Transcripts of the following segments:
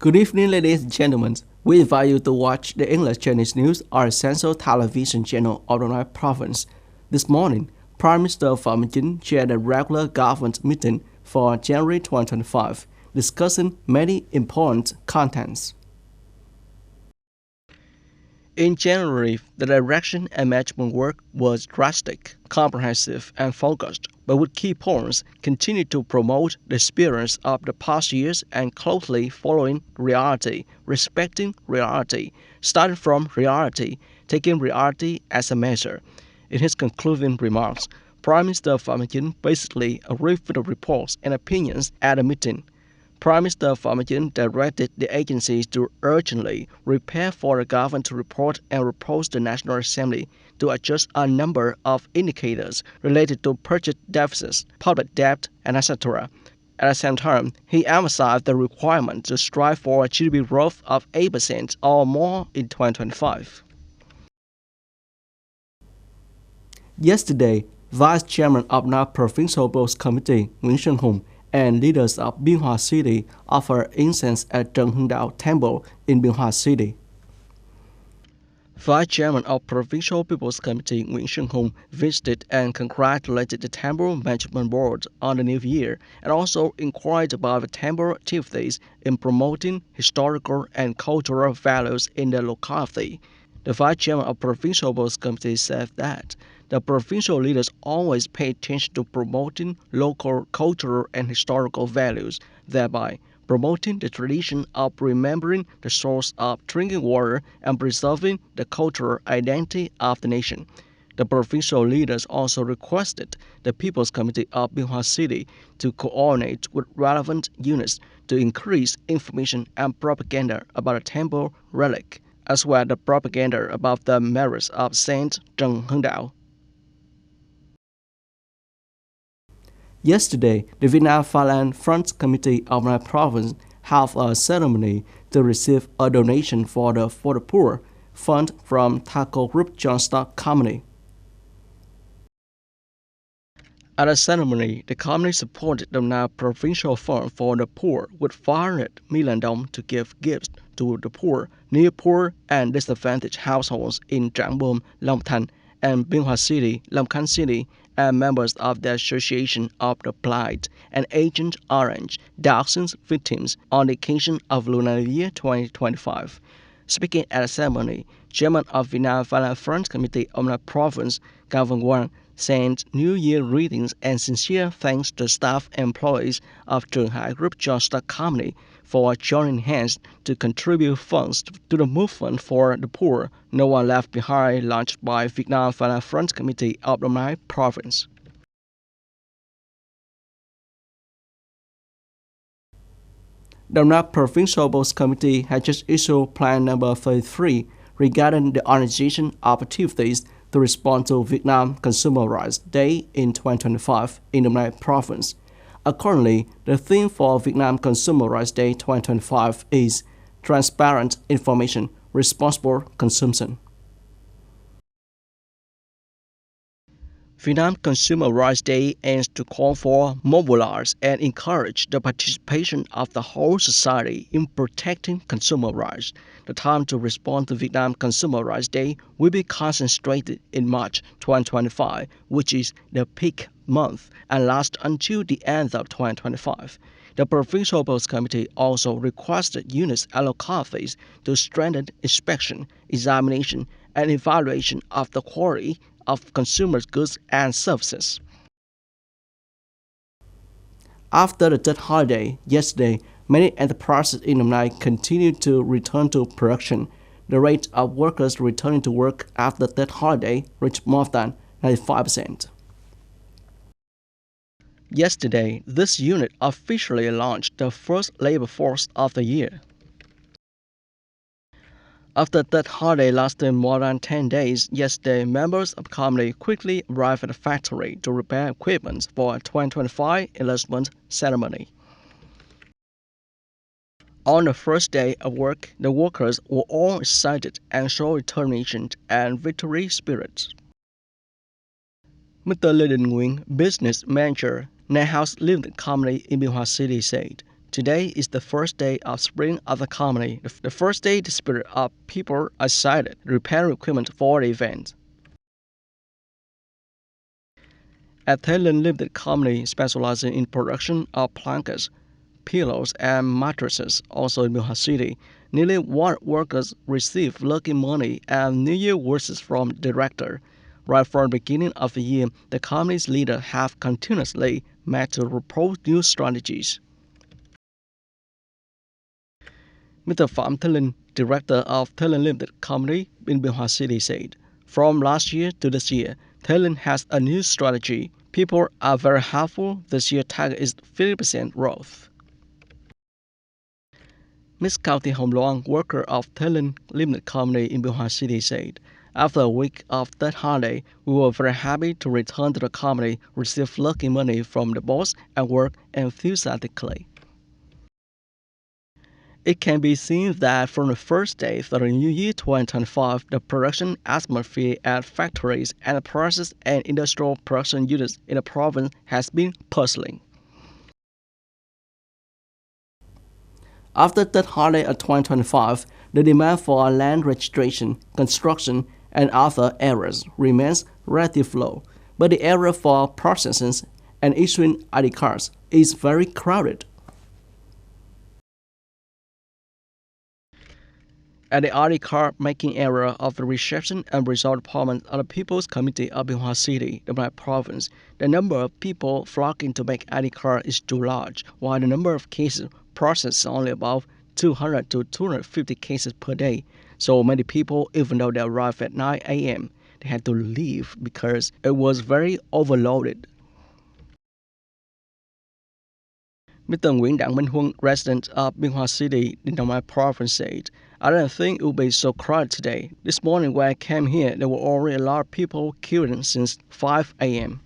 Good evening, ladies and gentlemen. We invite you to watch the English Chinese News, our essential television channel of the North Province. This morning, Prime Minister Phạm Minh Chính chaired a regular government meeting for January 2025, discussing many important contents. In January, the direction and management work was drastic, comprehensive, and focused, but with key points continue to promote the experience of the past years and closely following reality, respecting reality, starting from reality, taking reality as a measure. In his concluding remarks, Prime Minister Phạm Minh Chính basically agreed with the reports and opinions at the meeting. Prime Minister Phạm Minh Chính directed the agencies to urgently prepare for the government to report and propose to the National Assembly to adjust a number of indicators related to purchase deficits, public debt, and etc. At the same time, he emphasized the requirement to strive for a GDP growth of 8% or more in 2025. Yesterday, Vice Chairman of the Provincial Board Committee, Nguyễn Xuân Hùng, and leaders of Biên Hòa City offer incense at Trần Hưng Đạo Temple in Biên Hòa City. Vice Chairman of Provincial People's Committee Nguyễn Xuân Hùng visited and congratulated the Temple Management Board on the new year and also inquired about the temple activities in promoting historical and cultural values in the locality. The Vice Chairman of Provincial Board Committee said that the provincial leaders always pay attention to promoting local cultural and historical values, thereby promoting the tradition of remembering the source of drinking water and preserving the cultural identity of the nation. The provincial leaders also requested the People's Committee of Biên Hòa City to coordinate with relevant units to increase information and propaganda about the temple relic, as well as the propaganda about the merits of Saint Trần Hưng Đạo. Yesterday, the Vietnam Thailand Front Committee of my province held a ceremony to receive a donation for the Poor fund from Taco Group Joint Stock Company. At the ceremony, the company supported the now Provincial Fund for the Poor with 500 million dong to give gifts to the poor, near poor, and disadvantaged households in Trảng Bom, Long Thanh, and Biên Hòa City, Long Khánh City, and members of the Association of the Blind and Agent Orange Dioxins Victims on the occasion of Lunar Year 2025. Speaking at the ceremony, Chairman of Vietnam Thailand Front Committee of the Province, Cao Văn Quang, sent New Year greetings and sincere thanks to staff and employees of Trường Hải Group Joint Stock Company for joining hands to contribute funds to the movement for the poor, No One Left Behind, launched by Vietnam Thailand Front Committee of the Mai Province. The Nam Provincial Board Committee has just issued Plan Number 33 regarding the organization of activities to respond to Vietnam Consumer Rights Day in 2025 in the Mai Province. Accordingly, the theme for Vietnam Consumer Rights Day 2025 is Transparent Information, Responsible Consumption. Vietnam Consumer Rights Day aims to call for, mobilize, and encourage the participation of the whole society in protecting consumer rights. The time to respond to Vietnam Consumer Rights Day will be concentrated in March 2025, which is the peak month, and last until the end of 2025. The Provincial Board Committee also requested units and localities to strengthen inspection, examination, and evaluation of the quality of consumer goods and services. After the Tet holiday yesterday, many enterprises in the night continued to return to production. The rate of workers returning to work after the Tet holiday reached more than 95%. Yesterday, this unit officially launched the first labor force of the year. After that holiday lasted more than 10 days, yesterday members of the company quickly arrived at the factory to repair equipment for a 2025 enlistment ceremony. On the first day of work, the workers were all excited and showed determination and victory spirit. Mr. Lê Đình Nguyễn, business manager, House Limited Company in Biên Hòa City, said, Today is the first day of spring of the company. The first day the spirit of people are excited, repairing equipment for the event. A Thailand Limited company specializing in production of blankets, pillows, and mattresses, also in Myanmar City. Nearly 1 workers received lucky money and New Year wishes from the director. Right from the beginning of the year, the company's leaders have continuously met to propose new strategies. Mr. Phạm Thailand, director of Thailand Limited Company in Myanmar City, said, "From last year to this year, Thailand has a new strategy. People are very helpful. This year's target is 50% growth." Miss County Hom Loan, worker of Thailand Limited Company in Myanmar City, said, "After a week of that holiday, we were very happy to return to the company, receive lucky money from the boss, and work enthusiastically." It can be seen that from the first day of the new year 2025, the production atmosphere at factories, enterprises, and industrial production units in the province has been puzzling. After that holiday of 2025, the demand for land registration, construction, and other areas remains relatively low, but the area for processing and issuing ID cards is very crowded. At the ID card making area of the reception and resort department of the People's Committee of Myanmar City, the Black Province, the number of people flocking to make ID card is too large, while the number of cases processed is only about 200 to 250 cases per day. So many people, even though they arrive at 9 a.m., they had to leave because it was very overloaded. Mr. Nguyễn Đặng Minh Huân, resident of Myanmar City in Đồng Nai Province, said, "I didn't think it would be so crowded today. This morning when I came here, there were already a lot of people queuing since 5 a.m.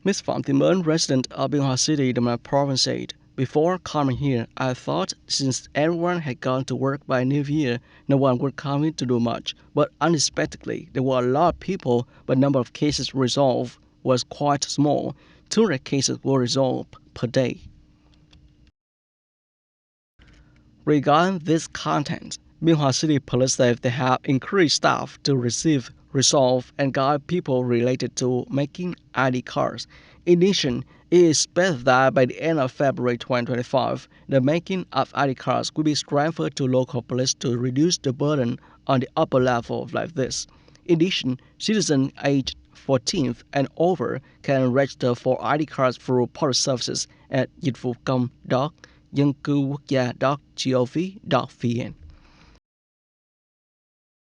Ms. Phạm Thị Mến, resident of Myanmar City, Đồng Nai Province, said, "Before coming here, I thought since everyone had gone to work by New Year, no one would come in to do much. But unexpectedly, there were a lot of people, but the number of cases resolved was quite small. 200 cases were resolved per day." Regarding this content, Myanmar City Police said they have increased staff to receive, resolve, and guide people related to making ID cards. In addition, it is expected that by the end of February 2025, the making of ID cards will be transferred to local police to reduce the burden on the upper level like this. In addition, citizens aged 14 and over can register for ID cards through public services at dịch vụ công.dân cư quốc gia.gov.vn.